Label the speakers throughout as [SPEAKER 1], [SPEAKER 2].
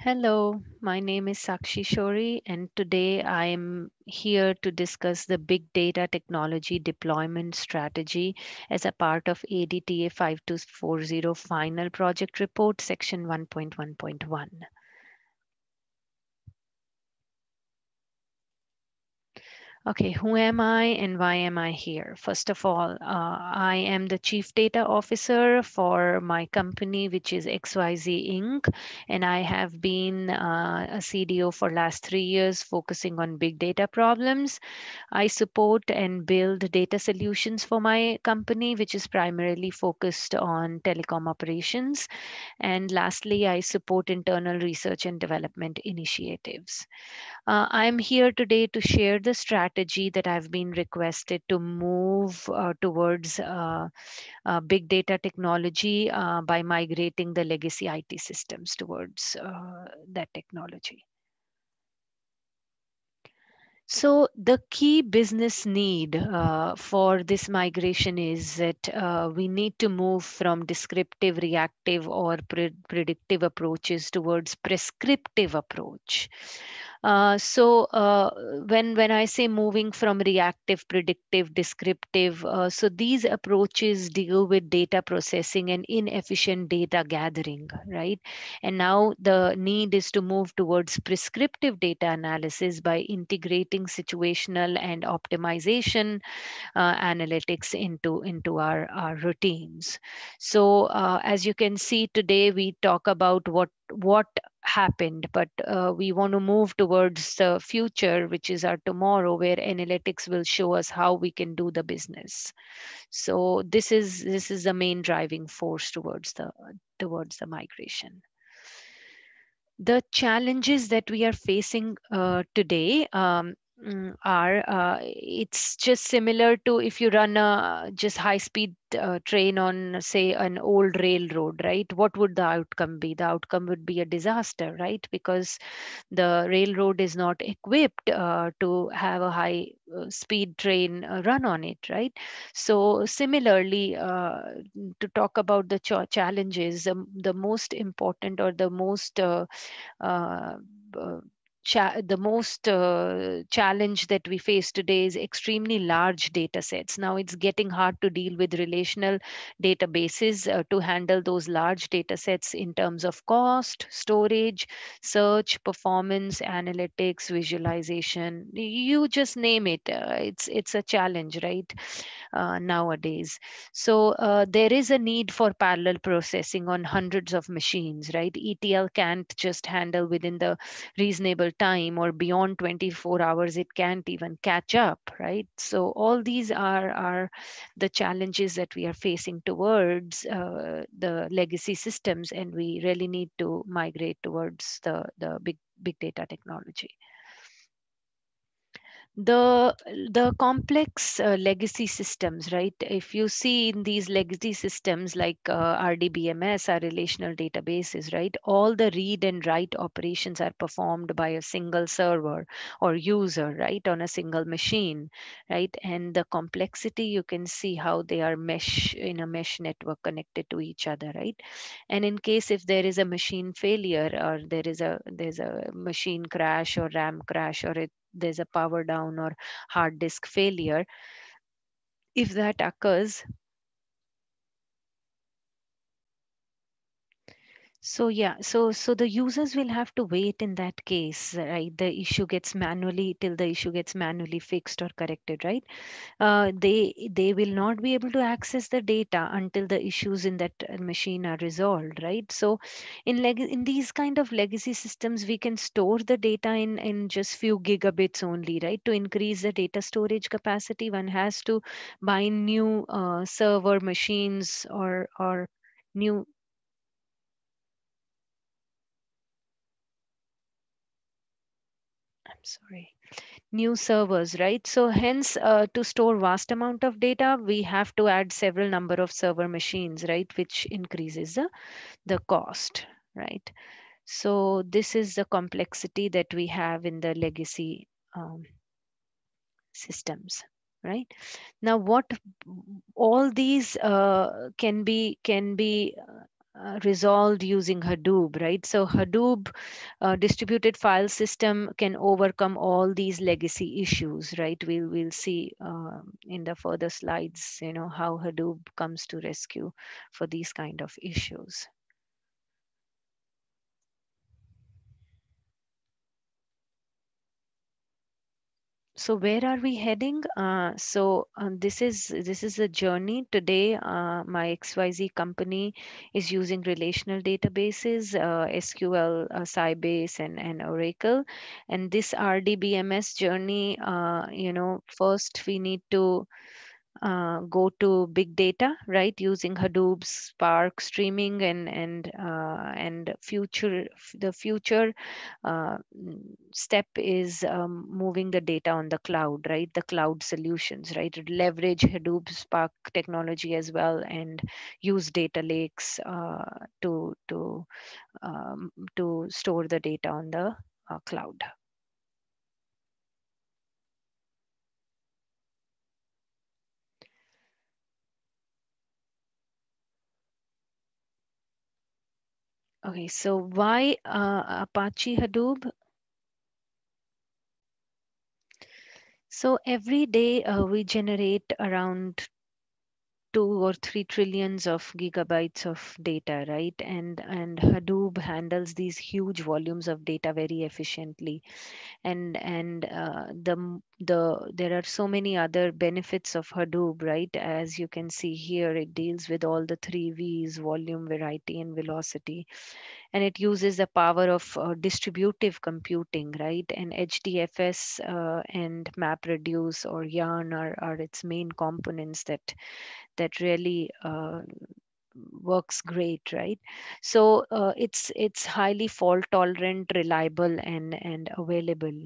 [SPEAKER 1] Hello, my name is Sakshi Shori, and today I'm here to discuss the big data technology deployment strategy as a part of ADTA 5240 final project report, section 1.1.1. Okay, who am I and why am I here? First of all, I am the Chief Data Officer for my company, which is XYZ Inc., and I have been a CDO for last 3 years, focusing on big data problems. I support and build data solutions for my company, which is primarily focused on telecom operations. And lastly, I support internal research and development initiatives. I'm here today to share the strategy that I've been requested to move towards big data technology by migrating the legacy IT systems towards that technology. So the key business need for this migration is that we need to move from descriptive, reactive, or predictive approaches towards prescriptive approach. So when I say moving from reactive, predictive, descriptive, so these approaches deal with data processing and inefficient data gathering, right? And now the need is to move towards prescriptive data analysis by integrating situational and optimization analytics into our routines. So as you can see today, we talk about what happened, but we want to move towards the future, which is our tomorrow, where analytics will show us how we can do the business. So this is the main driving force towards the migration. The challenges that we are facing today are it's just similar to if you run a just high speed train on, say, an old railroad, right? What would the outcome be? The outcome would be a disaster, right? Because the railroad is not equipped to have a high speed train run on it, right? So similarly, to talk about the challenges, the most important or the most uh, uh, the most challenge that we face today is extremely large data sets. Now it's getting hard to deal with relational databases to handle those large data sets in terms of cost, storage, search, performance, analytics, visualization. You just name it. It's a challenge, right? Nowadays. So there is a need for parallel processing on hundreds of machines, right? ETL can't just handle within the reasonable time, or beyond 24 hours it can't even catch up, right? So all these are the challenges that we are facing towards the legacy systems, and we really need to migrate towards the big data technology. The complex legacy systems, right? If you see in these legacy systems like RDBMS, our relational databases, right, all the read and write operations are performed by a single server or user, right, on a single machine, right? And the complexity, you can see how they are mesh in a mesh network connected to each other, right? And in case if there is a machine failure, or there's a machine crash or RAM crash, or there's a power down or hard disk failure, if that occurs, so yeah, so the users will have to wait in that case, right? The issue gets manually till the issue gets manually fixed or corrected, right? They will not be able to access the data until the issues in that machine are resolved, right? So in these kind of legacy systems, we can store the data in just few gigabits only, right? To increase the data storage capacity, one has to buy new server machines or new, I'm sorry, new servers, right? So hence, to store vast amount of data, we have to add several number of server machines, right? Which increases the cost, right? So this is the complexity that we have in the legacy systems, right? Now what all these can be resolved using Hadoop, right? So Hadoop distributed file system can overcome all these legacy issues, right? We'll see in the further slides, how Hadoop comes to rescue for these kind of issues. So where are we heading? This is a journey. Today, my XYZ company is using relational databases, SQL, Sybase, and Oracle. And this RDBMS journey, first we need to go to big data, right? Using Hadoop, Spark, streaming, and the future step is moving the data on the cloud, right? The cloud solutions, right? Leverage Hadoop, Spark technology as well, and use data lakes to store the data on the cloud. Okay, so why Apache Hadoop? So every day we generate around 2 or 3 trillions of gigabytes of data, right? And Hadoop handles these huge volumes of data very efficiently. And there are so many other benefits of Hadoop, right? As you can see here, it deals with all the three V's: volume, variety, and velocity. And it uses the power of distributive computing, right? And HDFS and MapReduce or Yarn are its main components that really works great, right? So it's highly fault tolerant, reliable, and available.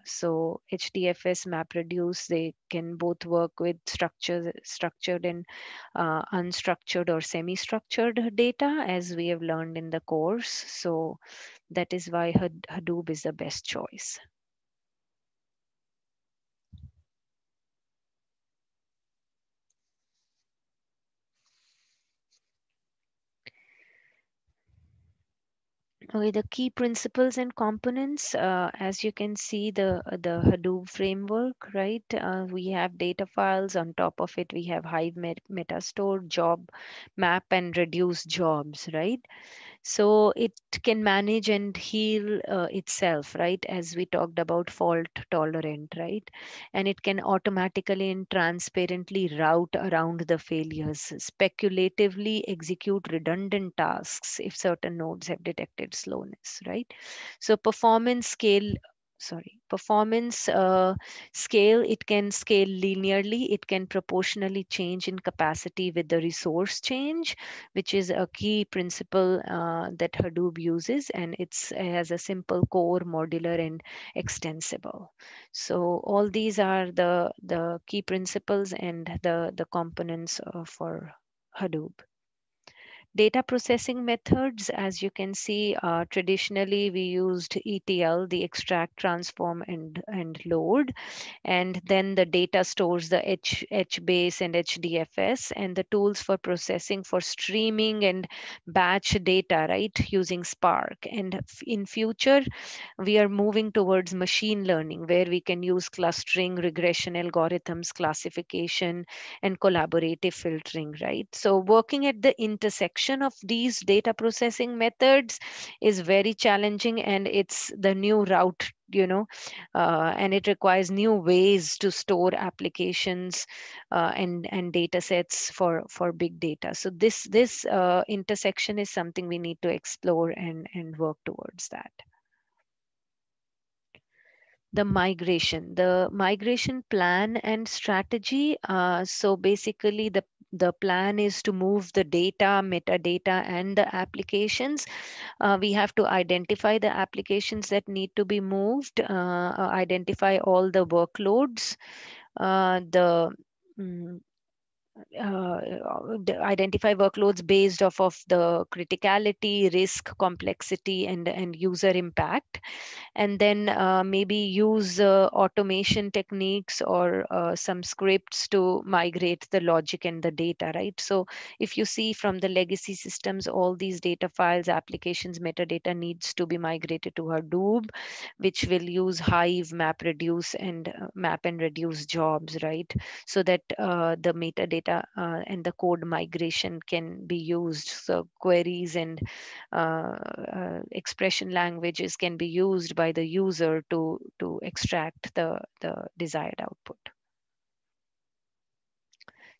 [SPEAKER 1] So HDFS, MapReduce, they can both work with structured and unstructured or semi-structured data, as we have learned in the course. So that is why Hadoop is the best choice. Okay, the key principles and components, as you can see, the Hadoop framework, right? We have data files. On top of it, we have Hive Metastore, job map, and reduce jobs, right? So it can manage and heal itself, right? As we talked about, fault tolerant, right? And it can automatically and transparently route around the failures, speculatively execute redundant tasks if certain nodes have detected slowness, right? So performance scale, it can scale linearly, it can proportionally change in capacity with the resource change, which is a key principle that Hadoop uses, and it has a simple core, modular, and extensible. So all these are the key principles and the components for Hadoop. Data processing methods, as you can see, traditionally we used ETL, the extract, transform, and load. And then the data stores, the HBase and HDFS, and the tools for processing for streaming and batch data, right, using Spark. And in future, we are moving towards machine learning, where we can use clustering, regression algorithms, classification, and collaborative filtering, right? So working at the intersection of these data processing methods is very challenging, and it's the new route, and it requires new ways to store applications and data sets for big data. So this intersection is something we need to explore and work towards that. The migration plan and strategy. So basically, the plan is to move the data, metadata, and the applications. We have to identify the applications that need to be moved, identify all the workloads, the mm, identify workloads based off of the criticality, risk, complexity, and user impact, and then maybe use automation techniques or some scripts to migrate the logic and the data, right? So if you see from the legacy systems, all these data files, applications, metadata needs to be migrated to Hadoop, which will use Hive, map and reduce jobs, right? So that the metadata and the code migration can be used. So queries and expression languages can be used by the user to extract the desired output.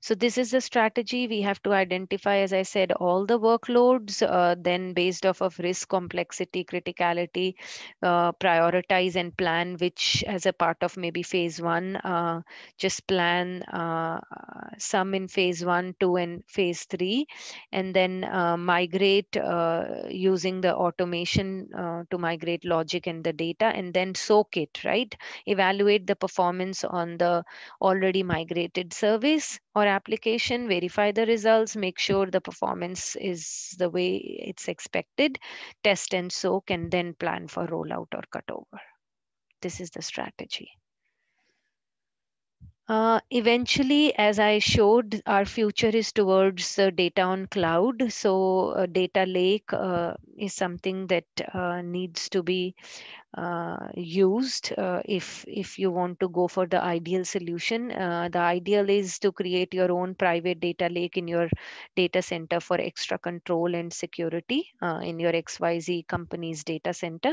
[SPEAKER 1] So this is the strategy. We have to identify, as I said, all the workloads, then based off of risk, complexity, criticality, prioritize and plan which as a part of maybe phase one, just plan some in phase one, two, and phase three, and then migrate using the automation to migrate logic and the data, and then soak it, right? Evaluate the performance on the already migrated service or application, verify the results, make sure the performance is the way it's expected, test and soak, and then plan for rollout or cutover. This is the strategy. Eventually, as I showed, our future is towards data on cloud. So, data lake is something that needs to be used if you want to go for the ideal solution. The ideal is to create your own private data lake in your data center for extra control and security in your XYZ company's data center.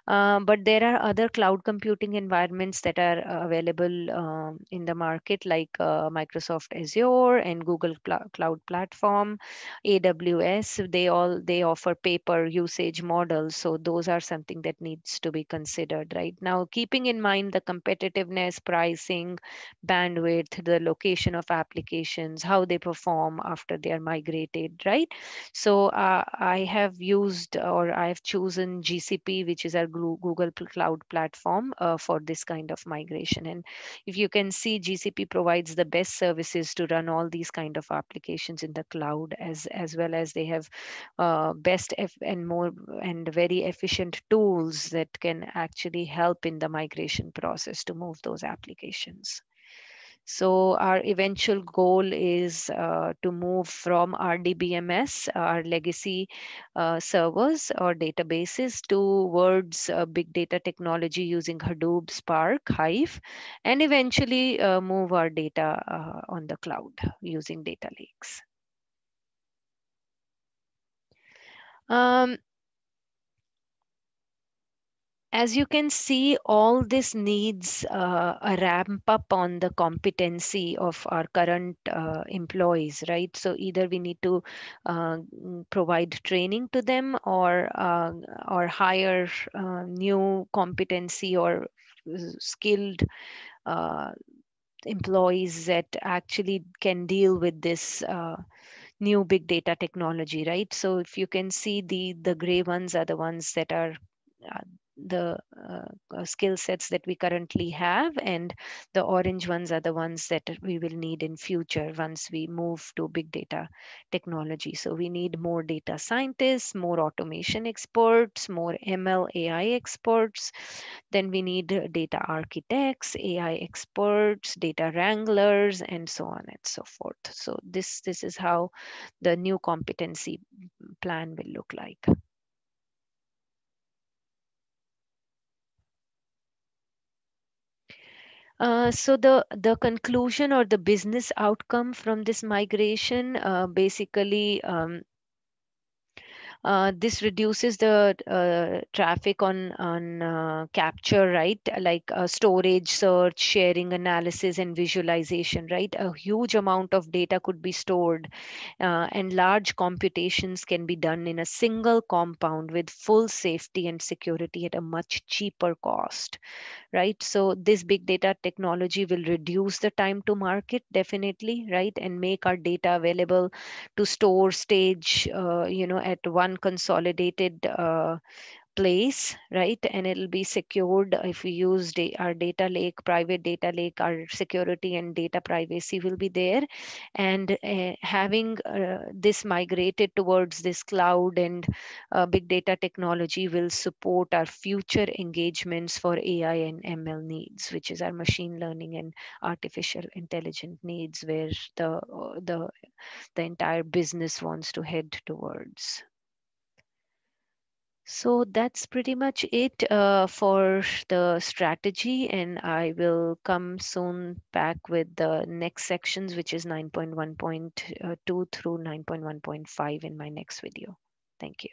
[SPEAKER 1] But there are other cloud computing environments that are available in the market, like Microsoft Azure and Google Cloud Platform, AWS. They offer pay-per usage models, so those are something that needs to be considered right now. Keeping in mind the competitiveness, pricing, bandwidth, the location of applications, how they perform after they are migrated, right? So I have used or I have chosen GCP, which is our Google Cloud Platform for this kind of migration. And if you can see, GCP provides the best services to run all these kind of applications in the cloud, as well as they have and more and very efficient tools that can actually help in the migration process to move those applications. So our eventual goal is to move from RDBMS, our legacy servers or databases, towards big data technology using Hadoop, Spark, Hive, and eventually move our data on the cloud using data lakes. Um, As you can see, all this needs a ramp up on the competency of our current employees, right? So either we need to provide training to them, or hire new competency or skilled uh, employees that actually can deal with this new big data technology, right? So if you can see, the gray ones are the ones that are uh, the skill sets that we currently have, and the orange ones are the ones that we will need in future once we move to big data technology. So we need more data scientists, more automation experts, more ML AI experts. Then we need data architects, AI experts, data wranglers, and so on and so forth. So this is how the new competency plan will look like. So the conclusion or the business outcome from this migration, basically, this reduces the traffic on capture, right? Like storage, search, sharing, analysis, and visualization, right? A huge amount of data could be stored, and large computations can be done in a single compound with full safety and security at a much cheaper cost, right? So this big data technology will reduce the time to market, definitely, right? And make our data available to store, stage, at one consolidated place, right? And it'll be secured if we use our data lake, private data lake, our security and data privacy will be there. And having this migrated towards this cloud and big data technology will support our future engagements for AI and ML needs, which is our machine learning and artificial intelligence needs, where the entire business wants to head towards. So that's pretty much it for the strategy, and I will come soon back with the next sections, which is 9.1.2 through 9.1.5 in my next video. Thank you.